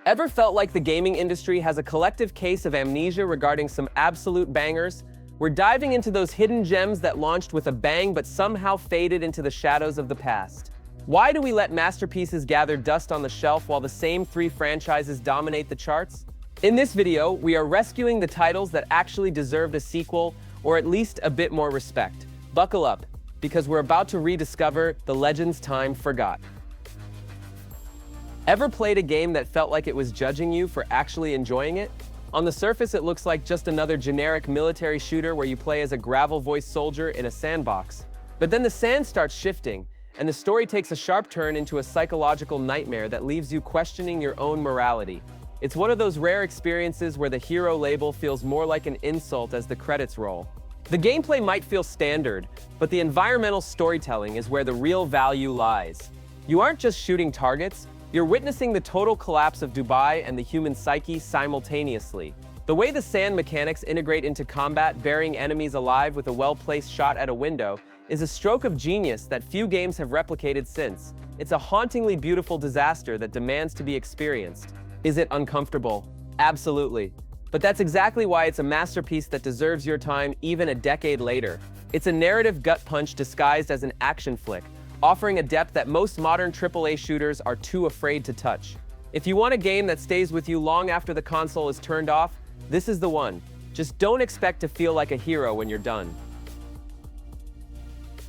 Ever felt like the gaming industry has a collective case of amnesia regarding some absolute bangers? We're diving into those hidden gems that launched with a bang but somehow faded into the shadows of the past. Why do we let masterpieces gather dust on the shelf while the same three franchises dominate the charts? In this video, we are rescuing the titles that actually deserved a sequel, or at least a bit more respect. Buckle up, because we're about to rediscover the legends time forgot. Ever played a game that felt like it was judging you for actually enjoying it? On the surface, it looks like just another generic military shooter where you play as a gravel-voiced soldier in a sandbox. But then the sand starts shifting, and the story takes a sharp turn into a psychological nightmare that leaves you questioning your own morality. It's one of those rare experiences where the hero label feels more like an insult as the credits roll. The gameplay might feel standard, but the environmental storytelling is where the real value lies. You aren't just shooting targets, you're witnessing the total collapse of Dubai and the human psyche simultaneously. The way the sand mechanics integrate into combat, burying enemies alive with a well-placed shot at a window, is a stroke of genius that few games have replicated since. It's a hauntingly beautiful disaster that demands to be experienced. Is it uncomfortable? Absolutely. But that's exactly why it's a masterpiece that deserves your time even a decade later. It's a narrative gut punch disguised as an action flick, offering a depth that most modern AAA shooters are too afraid to touch. If you want a game that stays with you long after the console is turned off, this is the one. Just don't expect to feel like a hero when you're done.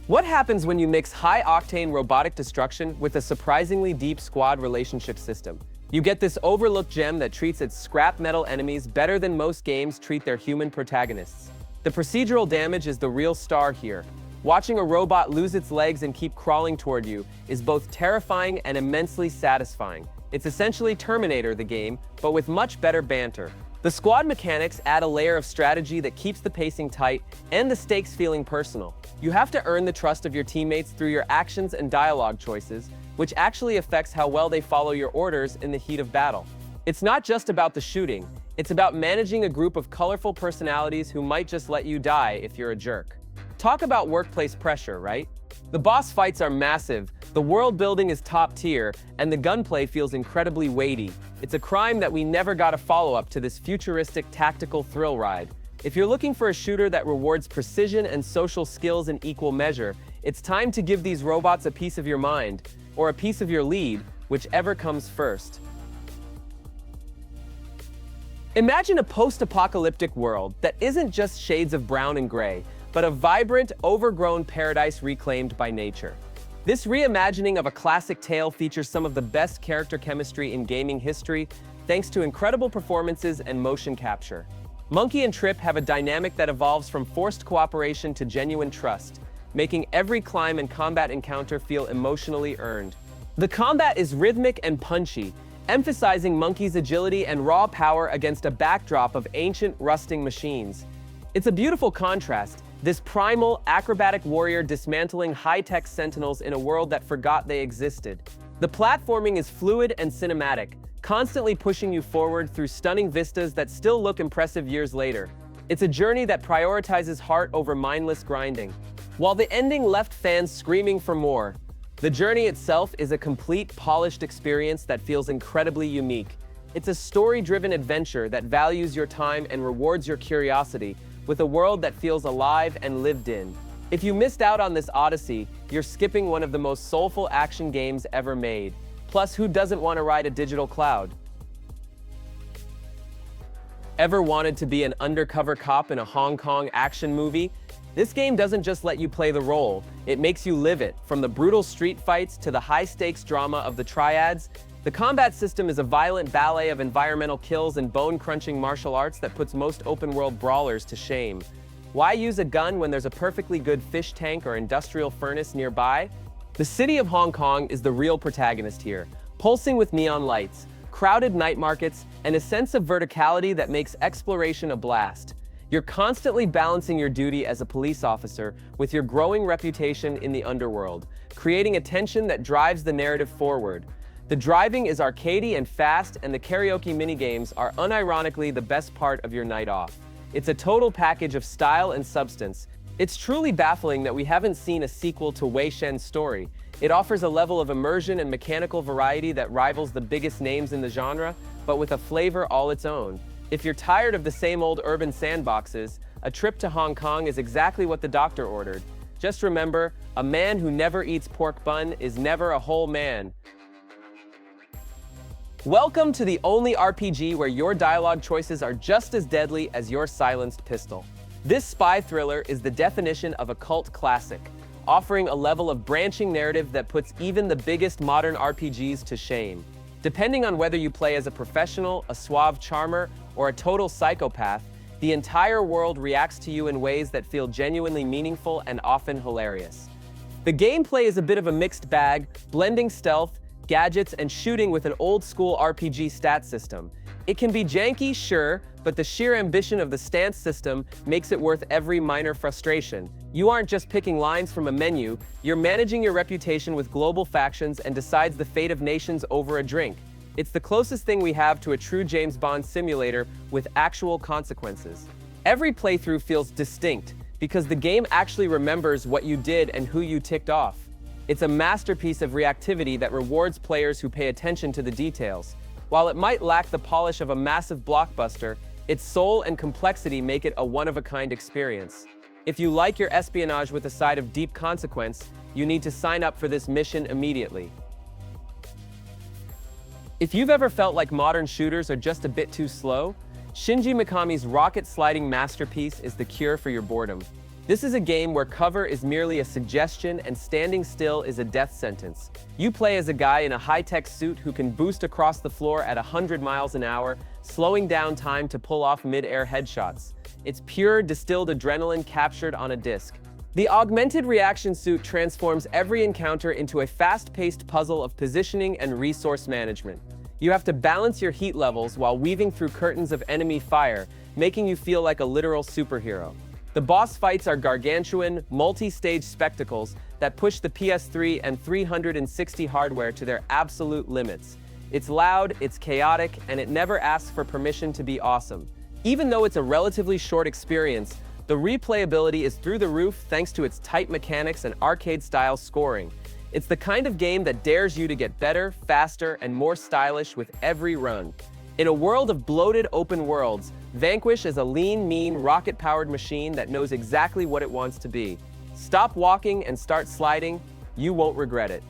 What happens when you mix high-octane robotic destruction with a surprisingly deep squad relationship system? You get this overlooked gem that treats its scrap metal enemies better than most games treat their human protagonists. The procedural damage is the real star here. Watching a robot lose its legs and keep crawling toward you is both terrifying and immensely satisfying. It's essentially Terminator the game, but with much better banter. The squad mechanics add a layer of strategy that keeps the pacing tight and the stakes feeling personal. You have to earn the trust of your teammates through your actions and dialogue choices, which actually affects how well they follow your orders in the heat of battle. It's not just about the shooting, it's about managing a group of colorful personalities who might just let you die if you're a jerk. Talk about workplace pressure, right? The boss fights are massive, the world building is top tier, and the gunplay feels incredibly weighty. It's a crime that we never got a follow-up to this futuristic tactical thrill ride. If you're looking for a shooter that rewards precision and social skills in equal measure, it's time to give these robots a piece of your mind, or a piece of your lead, whichever comes first. Imagine a post-apocalyptic world that isn't just shades of brown and gray, but a vibrant, overgrown paradise reclaimed by nature. This reimagining of a classic tale features some of the best character chemistry in gaming history, thanks to incredible performances and motion capture. Monkey and Trip have a dynamic that evolves from forced cooperation to genuine trust, making every climb and combat encounter feel emotionally earned. The combat is rhythmic and punchy, emphasizing Monkey's agility and raw power against a backdrop of ancient, rusting machines. It's a beautiful contrast, this primal, acrobatic warrior dismantling high-tech sentinels in a world that forgot they existed. The platforming is fluid and cinematic, constantly pushing you forward through stunning vistas that still look impressive years later. It's a journey that prioritizes heart over mindless grinding. While the ending left fans screaming for more, the journey itself is a complete, polished experience that feels incredibly unique. It's a story-driven adventure that values your time and rewards your curiosity, with a world that feels alive and lived in. If you missed out on this Odyssey, you're skipping one of the most soulful action games ever made. Plus, who doesn't want to ride a digital cloud? Ever wanted to be an undercover cop in a Hong Kong action movie? This game doesn't just let you play the role, it makes you live it. From the brutal street fights to the high-stakes drama of the triads, the combat system is a violent ballet of environmental kills and bone-crunching martial arts that puts most open-world brawlers to shame. Why use a gun when there's a perfectly good fish tank or industrial furnace nearby? The city of Hong Kong is the real protagonist here, pulsing with neon lights, crowded night markets, and a sense of verticality that makes exploration a blast. You're constantly balancing your duty as a police officer with your growing reputation in the underworld, creating a tension that drives the narrative forward. The driving is arcadey and fast, and the karaoke minigames are unironically the best part of your night off. It's a total package of style and substance. It's truly baffling that we haven't seen a sequel to Wei Shen's story. It offers a level of immersion and mechanical variety that rivals the biggest names in the genre, but with a flavor all its own. If you're tired of the same old urban sandboxes, a trip to Hong Kong is exactly what the doctor ordered. Just remember, a man who never eats pork bun is never a whole man. Welcome to the only RPG where your dialogue choices are just as deadly as your silenced pistol. This spy thriller is the definition of a cult classic, offering a level of branching narrative that puts even the biggest modern RPGs to shame. Depending on whether you play as a professional, a suave charmer, or a total psychopath, the entire world reacts to you in ways that feel genuinely meaningful and often hilarious. The gameplay is a bit of a mixed bag, blending stealth, gadgets, and shooting with an old-school RPG stat system. It can be janky, sure, but the sheer ambition of the stance system makes it worth every minor frustration. You aren't just picking lines from a menu, you're managing your reputation with global factions and decides the fate of nations over a drink. It's the closest thing we have to a true James Bond simulator with actual consequences. Every playthrough feels distinct because the game actually remembers what you did and who you ticked off. It's a masterpiece of reactivity that rewards players who pay attention to the details. While it might lack the polish of a massive blockbuster, its soul and complexity make it a one-of-a-kind experience. If you like your espionage with a side of deep consequence, you need to sign up for this mission immediately. If you've ever felt like modern shooters are just a bit too slow, Shinji Mikami's rocket-sliding masterpiece is the cure for your boredom. This is a game where cover is merely a suggestion and standing still is a death sentence. You play as a guy in a high-tech suit who can boost across the floor at 100 miles an hour, slowing down time to pull off mid-air headshots. It's pure, distilled adrenaline captured on a disc. The augmented reaction suit transforms every encounter into a fast-paced puzzle of positioning and resource management. You have to balance your heat levels while weaving through curtains of enemy fire, making you feel like a literal superhero. The boss fights are gargantuan, multi-stage spectacles that push the PS3 and 360 hardware to their absolute limits. It's loud, it's chaotic, and it never asks for permission to be awesome. Even though it's a relatively short experience, the replayability is through the roof thanks to its tight mechanics and arcade-style scoring. It's the kind of game that dares you to get better, faster, and more stylish with every run. In a world of bloated open worlds, Vanquish is a lean, mean, rocket-powered machine that knows exactly what it wants to be. Stop walking and start sliding, you won't regret it.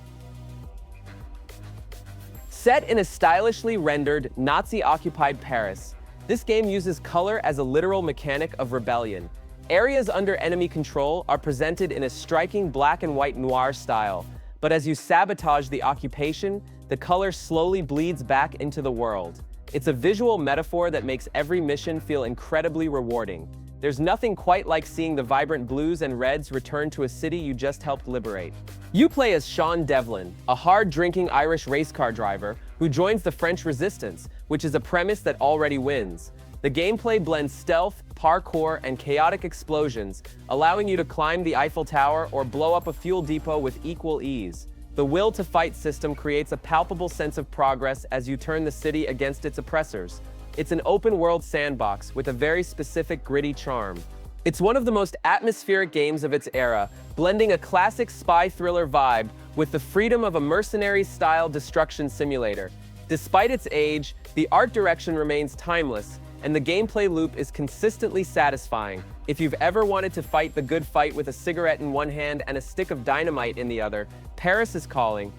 Set in a stylishly rendered, Nazi-occupied Paris, this game uses color as a literal mechanic of rebellion. Areas under enemy control are presented in a striking black and white noir style, but as you sabotage the occupation, the color slowly bleeds back into the world. It's a visual metaphor that makes every mission feel incredibly rewarding. There's nothing quite like seeing the vibrant blues and reds return to a city you just helped liberate. You play as Sean Devlin, a hard-drinking Irish race car driver who joins the French Resistance, which is a premise that already wins. The gameplay blends stealth, parkour, and chaotic explosions, allowing you to climb the Eiffel Tower or blow up a fuel depot with equal ease. The will to fight system creates a palpable sense of progress as you turn the city against its oppressors. It's an open-world sandbox with a very specific gritty charm. It's one of the most atmospheric games of its era, blending a classic spy thriller vibe with the freedom of a mercenary-style destruction simulator. Despite its age, the art direction remains timeless, and the gameplay loop is consistently satisfying. If you've ever wanted to fight the good fight with a cigarette in one hand and a stick of dynamite in the other, Paris is calling.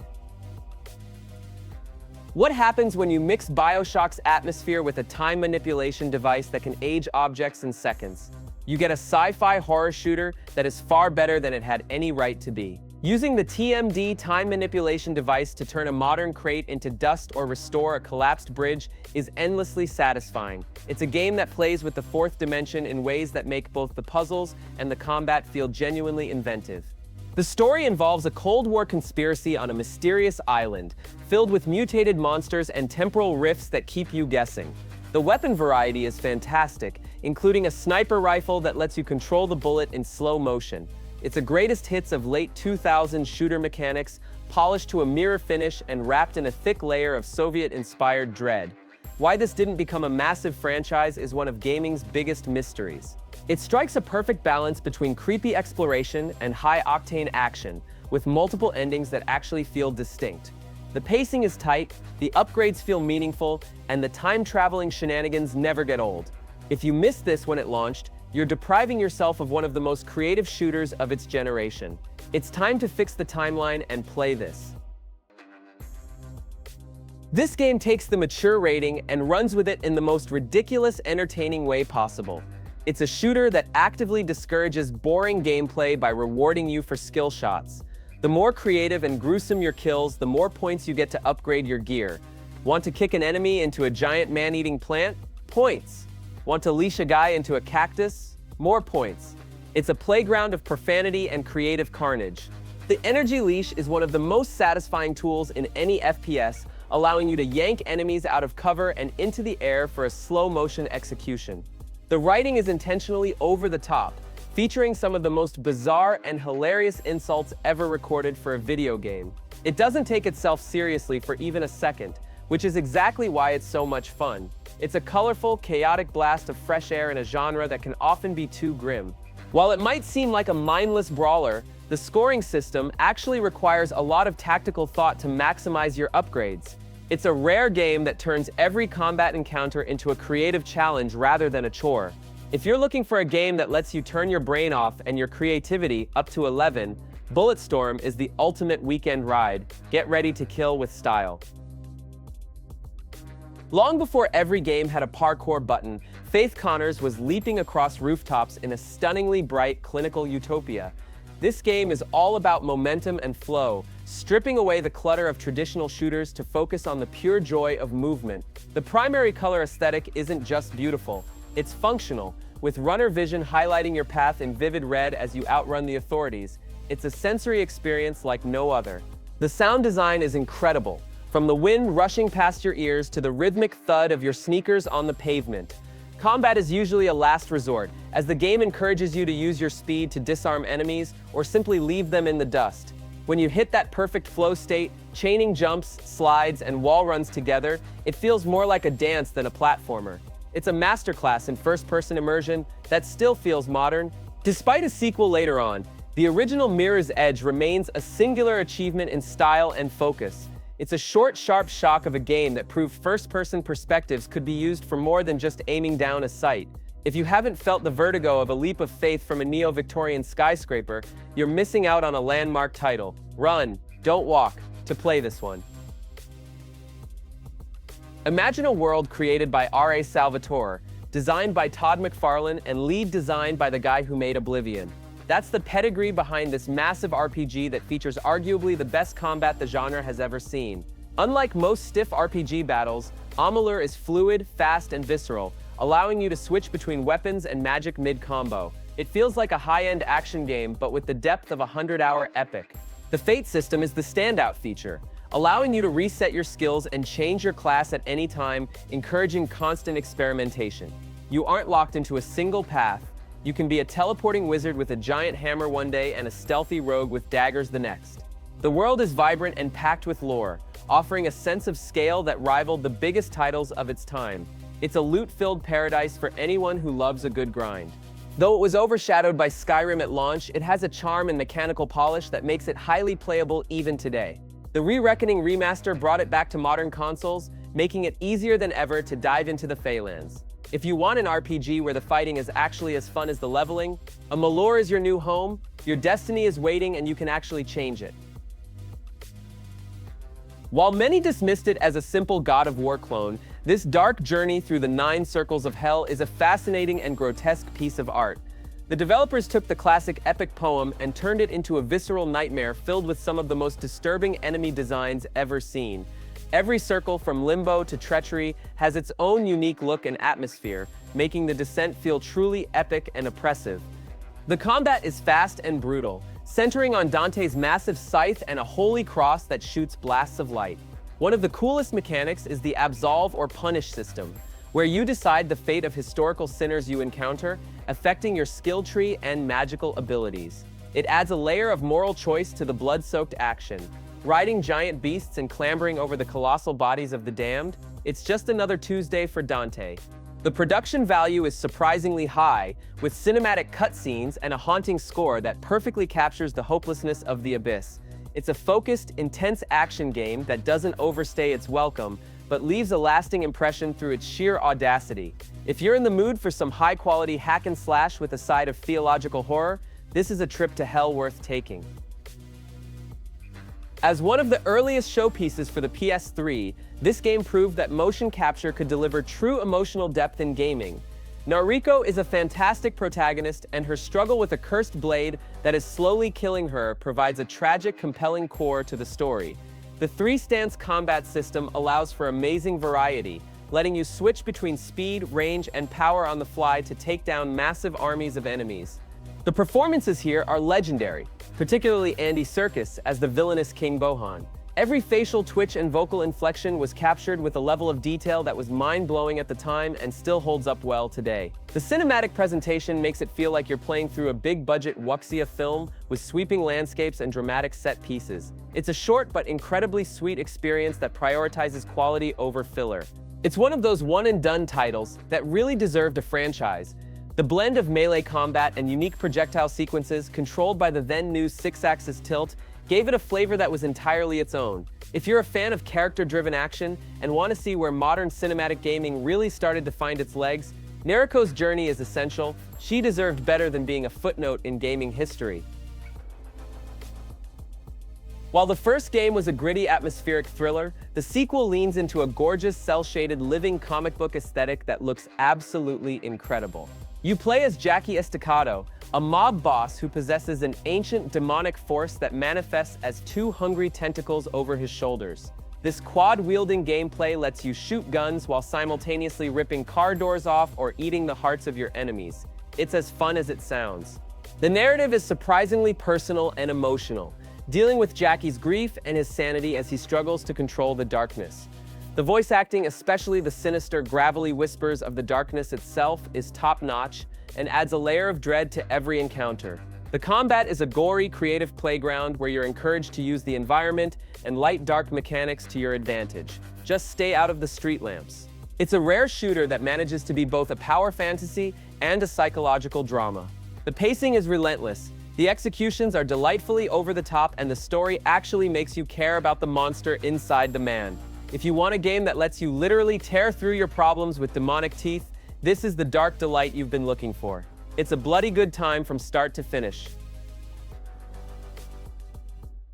What happens when you mix BioShock's atmosphere with a time manipulation device that can age objects in seconds? You get a sci-fi horror shooter that is far better than it had any right to be. Using the TMD time manipulation device to turn a modern crate into dust or restore a collapsed bridge is endlessly satisfying. It's a game that plays with the fourth dimension in ways that make both the puzzles and the combat feel genuinely inventive. The story involves a Cold War conspiracy on a mysterious island, filled with mutated monsters and temporal rifts that keep you guessing. The weapon variety is fantastic, including a sniper rifle that lets you control the bullet in slow motion. It's a greatest hits of late 2000s shooter mechanics, polished to a mirror finish and wrapped in a thick layer of Soviet-inspired dread. Why this didn't become a massive franchise is one of gaming's biggest mysteries. It strikes a perfect balance between creepy exploration and high-octane action, with multiple endings that actually feel distinct. The pacing is tight, the upgrades feel meaningful, and the time-traveling shenanigans never get old. If you missed this when it launched, you're depriving yourself of one of the most creative shooters of its generation. It's time to fix the timeline and play this. This game takes the mature rating and runs with it in the most ridiculous, entertaining way possible. It's a shooter that actively discourages boring gameplay by rewarding you for skill shots. The more creative and gruesome your kills, the more points you get to upgrade your gear. Want to kick an enemy into a giant man-eating plant? Points. Want to leash a guy into a cactus? More points. It's a playground of profanity and creative carnage. The energy leash is one of the most satisfying tools in any FPS, allowing you to yank enemies out of cover and into the air for a slow-motion execution. The writing is intentionally over the top, featuring some of the most bizarre and hilarious insults ever recorded for a video game. It doesn't take itself seriously for even a second, which is exactly why it's so much fun. It's a colorful, chaotic blast of fresh air in a genre that can often be too grim. While it might seem like a mindless brawler, the scoring system actually requires a lot of tactical thought to maximize your upgrades. It's a rare game that turns every combat encounter into a creative challenge rather than a chore. If you're looking for a game that lets you turn your brain off and your creativity up to 11, Bulletstorm is the ultimate weekend ride. Get ready to kill with style. Long before every game had a parkour button, Faith Connors was leaping across rooftops in a stunningly bright, clinical utopia. This game is all about momentum and flow, stripping away the clutter of traditional shooters to focus on the pure joy of movement. The primary color aesthetic isn't just beautiful, it's functional, with runner vision highlighting your path in vivid red as you outrun the authorities. It's a sensory experience like no other. The sound design is incredible, from the wind rushing past your ears to the rhythmic thud of your sneakers on the pavement. Combat is usually a last resort, as the game encourages you to use your speed to disarm enemies or simply leave them in the dust. When you hit that perfect flow state, chaining jumps, slides, and wall runs together, it feels more like a dance than a platformer. It's a masterclass in first-person immersion that still feels modern. Despite a sequel later on, the original Mirror's Edge remains a singular achievement in style and focus. It's a short, sharp shock of a game that proved first-person perspectives could be used for more than just aiming down a sight. If you haven't felt the vertigo of a leap of faith from a neo-Victorian skyscraper, you're missing out on a landmark title. Run, don't walk, to play this one. Imagine a world created by R.A. Saboteur, designed by Todd McFarlane and lead designed by the guy who made Oblivion. That's the pedigree behind this massive RPG that features arguably the best combat the genre has ever seen. Unlike most stiff RPG battles, Amalur is fluid, fast, and visceral, allowing you to switch between weapons and magic mid-combo. It feels like a high-end action game, but with the depth of a 100-hour epic. The Fate system is the standout feature, allowing you to reset your skills and change your class at any time, encouraging constant experimentation. You aren't locked into a single path. You can be a teleporting wizard with a giant hammer one day and a stealthy rogue with daggers the next. The world is vibrant and packed with lore, offering a sense of scale that rivaled the biggest titles of its time. It's a loot-filled paradise for anyone who loves a good grind. Though it was overshadowed by Skyrim at launch, it has a charm and mechanical polish that makes it highly playable even today. The Re-Reckoning remaster brought it back to modern consoles, making it easier than ever to dive into the Phalanx. If you want an RPG where the fighting is actually as fun as the leveling, Amalur is your new home. Your destiny is waiting and you can actually change it. While many dismissed it as a simple God of War clone, this dark journey through the 9 circles of hell is a fascinating and grotesque piece of art. The developers took the classic epic poem and turned it into a visceral nightmare filled with some of the most disturbing enemy designs ever seen. Every circle, from limbo to treachery, has its own unique look and atmosphere, making the descent feel truly epic and oppressive. The combat is fast and brutal, centering on Dante's massive scythe and a holy cross that shoots blasts of light. One of the coolest mechanics is the absolve or punish system, where you decide the fate of historical sinners you encounter, affecting your skill tree and magical abilities. It adds a layer of moral choice to the blood-soaked action. Riding giant beasts and clambering over the colossal bodies of the damned, it's just another Tuesday for Dante. The production value is surprisingly high, with cinematic cutscenes and a haunting score that perfectly captures the hopelessness of the abyss. It's a focused, intense action game that doesn't overstay its welcome, but leaves a lasting impression through its sheer audacity. If you're in the mood for some high-quality hack and slash with a side of theological horror, this is a trip to hell worth taking. As one of the earliest showpieces for the PS3, this game proved that motion capture could deliver true emotional depth in gaming. Nariko is a fantastic protagonist, and her struggle with a cursed blade that is slowly killing her provides a tragic, compelling core to the story. The three-stance combat system allows for amazing variety, letting you switch between speed, range, and power on the fly to take down massive armies of enemies. The performances here are legendary, particularly Andy Serkis as the villainous King Bohan. Every facial twitch and vocal inflection was captured with a level of detail that was mind-blowing at the time and still holds up well today. The cinematic presentation makes it feel like you're playing through a big-budget wuxia film with sweeping landscapes and dramatic set pieces. It's a short but incredibly sweet experience that prioritizes quality over filler. It's one of those one-and-done titles that really deserved a franchise. The blend of melee combat and unique projectile sequences controlled by the then-new 6-axis tilt gave it a flavor that was entirely its own. If you're a fan of character-driven action and want to see where modern cinematic gaming really started to find its legs, Nariko's journey is essential. She deserved better than being a footnote in gaming history. While the first game was a gritty, atmospheric thriller, the sequel leans into a gorgeous, cel-shaded, living comic book aesthetic that looks absolutely incredible. You play as Jackie Estacado, a mob boss who possesses an ancient demonic force that manifests as two hungry tentacles over his shoulders. This quad-wielding gameplay lets you shoot guns while simultaneously ripping car doors off or eating the hearts of your enemies. It's as fun as it sounds. The narrative is surprisingly personal and emotional, dealing with Jackie's grief and his sanity as he struggles to control the darkness. The voice acting, especially the sinister, gravelly whispers of the darkness itself, is top-notch and adds a layer of dread to every encounter. The combat is a gory, creative playground where you're encouraged to use the environment and light dark mechanics to your advantage. Just stay out of the street lamps. It's a rare shooter that manages to be both a power fantasy and a psychological drama. The pacing is relentless. The executions are delightfully over the top, and the story actually makes you care about the monster inside the man. If you want a game that lets you literally tear through your problems with demonic teeth, this is the dark delight you've been looking for. It's a bloody good time from start to finish.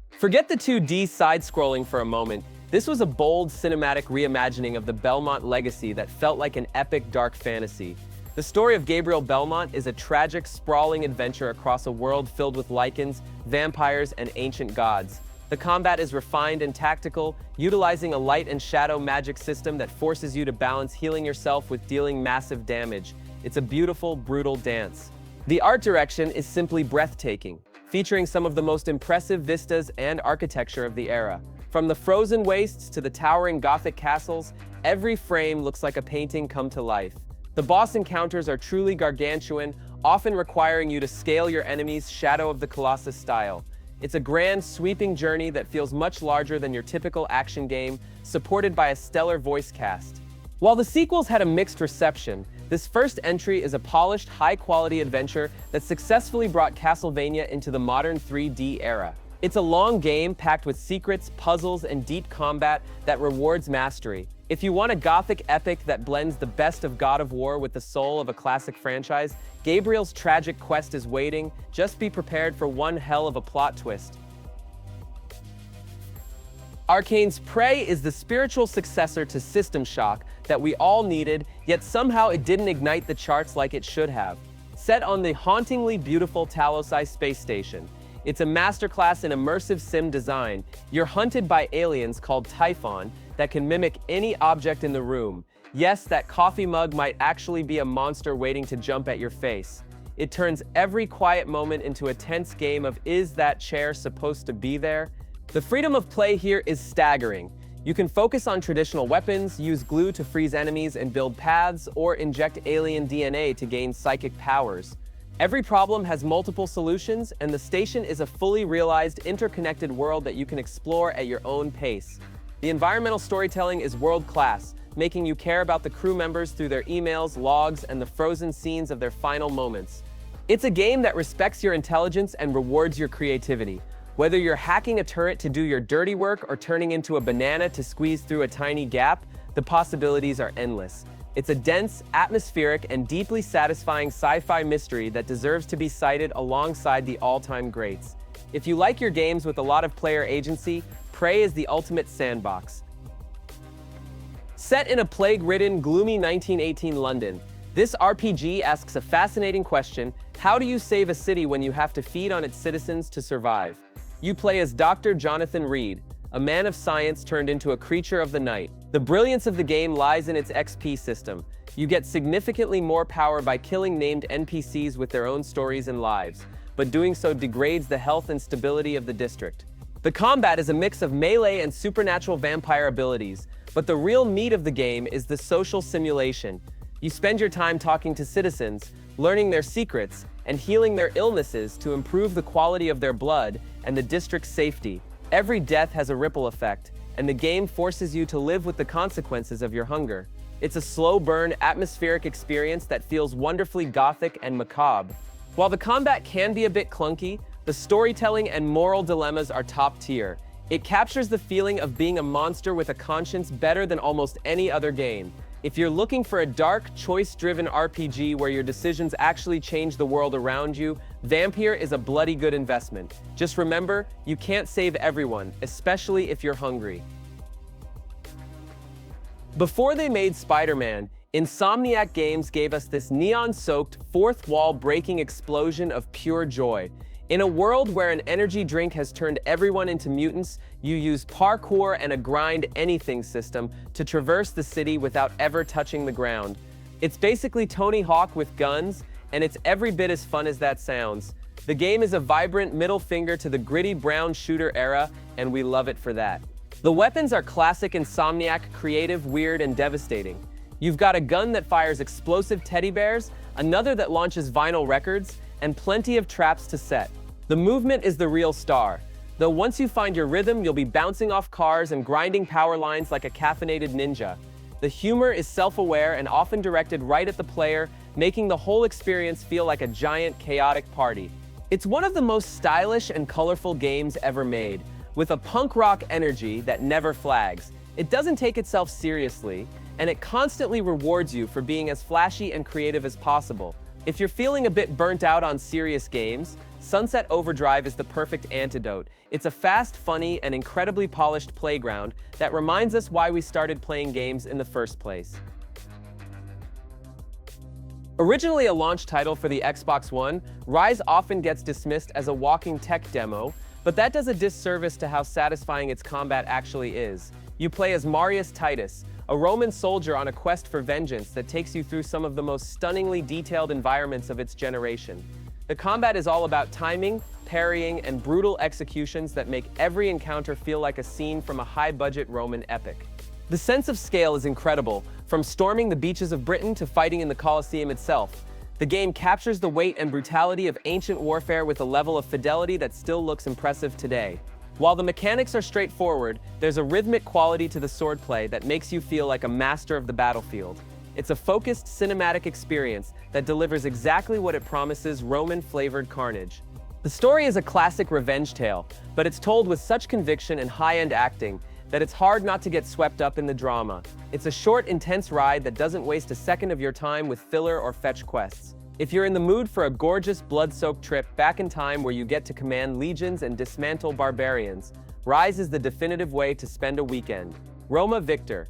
Forget the 2D side-scrolling for a moment. This was a bold, cinematic reimagining of the Belmont legacy that felt like an epic dark fantasy. The story of Gabriel Belmont is a tragic, sprawling adventure across a world filled with lichens, vampires, and ancient gods. The combat is refined and tactical, utilizing a light and shadow magic system that forces you to balance healing yourself with dealing massive damage. It's a beautiful, brutal dance. The art direction is simply breathtaking, featuring some of the most impressive vistas and architecture of the era. From the frozen wastes to the towering Gothic castles, every frame looks like a painting come to life. The boss encounters are truly gargantuan, often requiring you to scale your enemies Shadow of the Colossus style. It's a grand, sweeping journey that feels much larger than your typical action game, supported by a stellar voice cast. While the sequels had a mixed reception, this first entry is a polished, high-quality adventure that successfully brought Castlevania into the modern 3D era. It's a long game packed with secrets, puzzles, and deep combat that rewards mastery. If you want a gothic epic that blends the best of God of War with the soul of a classic franchise, Gabriel's tragic quest is waiting. Just be prepared for one hell of a plot twist. Arcane's Prey is the spiritual successor to System Shock that we all needed, yet somehow it didn't ignite the charts like it should have. Set on the hauntingly beautiful Talosai space station, it's a masterclass in immersive sim design. You're hunted by aliens called Typhon that can mimic any object in the room. Yes, that coffee mug might actually be a monster waiting to jump at your face. It turns every quiet moment into a tense game of, is that chair supposed to be there? The freedom of play here is staggering. You can focus on traditional weapons, use glue to freeze enemies and build paths, or inject alien DNA to gain psychic powers. Every problem has multiple solutions, and the station is a fully realized, interconnected world that you can explore at your own pace. The environmental storytelling is world-class, making you care about the crew members through their emails, logs, and the frozen scenes of their final moments. It's a game that respects your intelligence and rewards your creativity. Whether you're hacking a turret to do your dirty work or turning into a banana to squeeze through a tiny gap, the possibilities are endless. It's a dense, atmospheric, and deeply satisfying sci-fi mystery that deserves to be cited alongside the all-time greats. If you like your games with a lot of player agency, Prey is the ultimate sandbox. Set in a plague-ridden, gloomy 1918 London, this RPG asks a fascinating question: how do you save a city when you have to feed on its citizens to survive? You play as Dr. Jonathan Reed, a man of science turned into a creature of the night. The brilliance of the game lies in its XP system. You get significantly more power by killing named NPCs with their own stories and lives, but doing so degrades the health and stability of the district. The combat is a mix of melee and supernatural vampire abilities, but the real meat of the game is the social simulation. You spend your time talking to citizens, learning their secrets, and healing their illnesses to improve the quality of their blood and the district's safety. Every death has a ripple effect, and the game forces you to live with the consequences of your hunger. It's a slow-burn, atmospheric experience that feels wonderfully gothic and macabre. While the combat can be a bit clunky, the storytelling and moral dilemmas are top tier. It captures the feeling of being a monster with a conscience better than almost any other game. If you're looking for a dark, choice-driven RPG where your decisions actually change the world around you, Vampyr is a bloody good investment. Just remember, you can't save everyone, especially if you're hungry. Before they made Spider-Man, Insomniac Games gave us this neon-soaked, fourth-wall-breaking explosion of pure joy. In a world where an energy drink has turned everyone into mutants, you use parkour and a grind-anything system to traverse the city without ever touching the ground. It's basically Tony Hawk with guns, and it's every bit as fun as that sounds. The game is a vibrant middle finger to the gritty brown shooter era, and we love it for that. The weapons are classic Insomniac, creative, weird, and devastating. You've got a gun that fires explosive teddy bears, another that launches vinyl records, and plenty of traps to set. The movement is the real star, though once you find your rhythm, you'll be bouncing off cars and grinding power lines like a caffeinated ninja. The humor is self-aware and often directed right at the player, making the whole experience feel like a giant, chaotic party. It's one of the most stylish and colorful games ever made, with a punk rock energy that never flags. It doesn't take itself seriously, and it constantly rewards you for being as flashy and creative as possible. If you're feeling a bit burnt out on serious games, Sunset Overdrive is the perfect antidote. It's a fast, funny, and incredibly polished playground that reminds us why we started playing games in the first place. Originally a launch title for the Xbox One, Ryse often gets dismissed as a walking tech demo, but that does a disservice to how satisfying its combat actually is. You play as Marius Titus, a Roman soldier on a quest for vengeance that takes you through some of the most stunningly detailed environments of its generation. The combat is all about timing, parrying, and brutal executions that make every encounter feel like a scene from a high-budget Roman epic. The sense of scale is incredible, from storming the beaches of Britain to fighting in the Colosseum itself. The game captures the weight and brutality of ancient warfare with a level of fidelity that still looks impressive today. While the mechanics are straightforward, there's a rhythmic quality to the swordplay that makes you feel like a master of the battlefield. It's a focused, cinematic experience that delivers exactly what it promises: Roman-flavored carnage. The story is a classic revenge tale, but it's told with such conviction and high-end acting that it's hard not to get swept up in the drama. It's a short, intense ride that doesn't waste a second of your time with filler or fetch quests. If you're in the mood for a gorgeous, blood-soaked trip back in time where you get to command legions and dismantle barbarians, Ryse is the definitive way to spend a weekend. Roma Victor.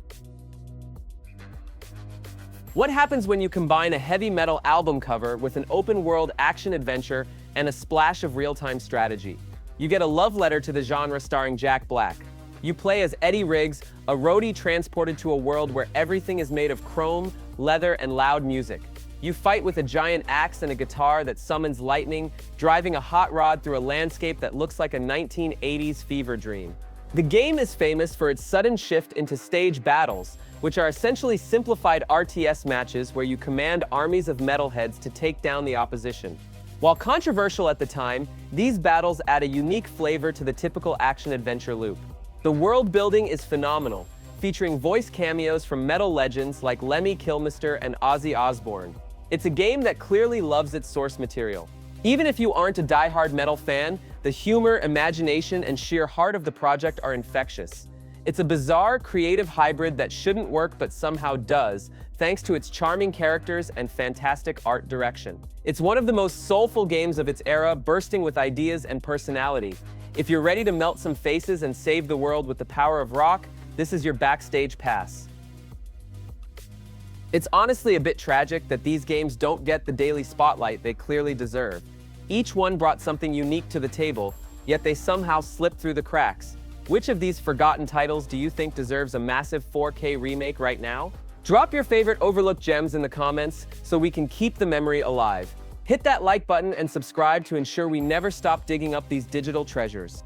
What happens when you combine a heavy metal album cover with an open-world action-adventure and a splash of real-time strategy? You get a love letter to the genre starring Jack Black. You play as Eddie Riggs, a roadie transported to a world where everything is made of chrome, leather, and loud music. You fight with a giant axe and a guitar that summons lightning, driving a hot rod through a landscape that looks like a 1980s fever dream. The game is famous for its sudden shift into stage battles, which are essentially simplified RTS matches where you command armies of metalheads to take down the opposition. While controversial at the time, these battles add a unique flavor to the typical action-adventure loop. The world building is phenomenal, featuring voice cameos from metal legends like Lemmy Kilmister and Ozzy Osbourne. It's a game that clearly loves its source material. Even if you aren't a die-hard metal fan, The humor, imagination, and sheer heart of the project are infectious. It's a bizarre, creative hybrid that shouldn't work but somehow does, thanks to its charming characters and fantastic art direction. It's one of the most soulful games of its era, bursting with ideas and personality. If you're ready to melt some faces and save the world with the power of rock, this is your backstage pass. It's honestly a bit tragic that these games don't get the daily spotlight they clearly deserve. Each one brought something unique to the table, yet they somehow slipped through the cracks. Which of these forgotten titles do you think deserves a massive 4K remake right now? Drop your favorite overlooked gems in the comments so we can keep the memory alive. Hit that like button and subscribe to ensure we never stop digging up these digital treasures.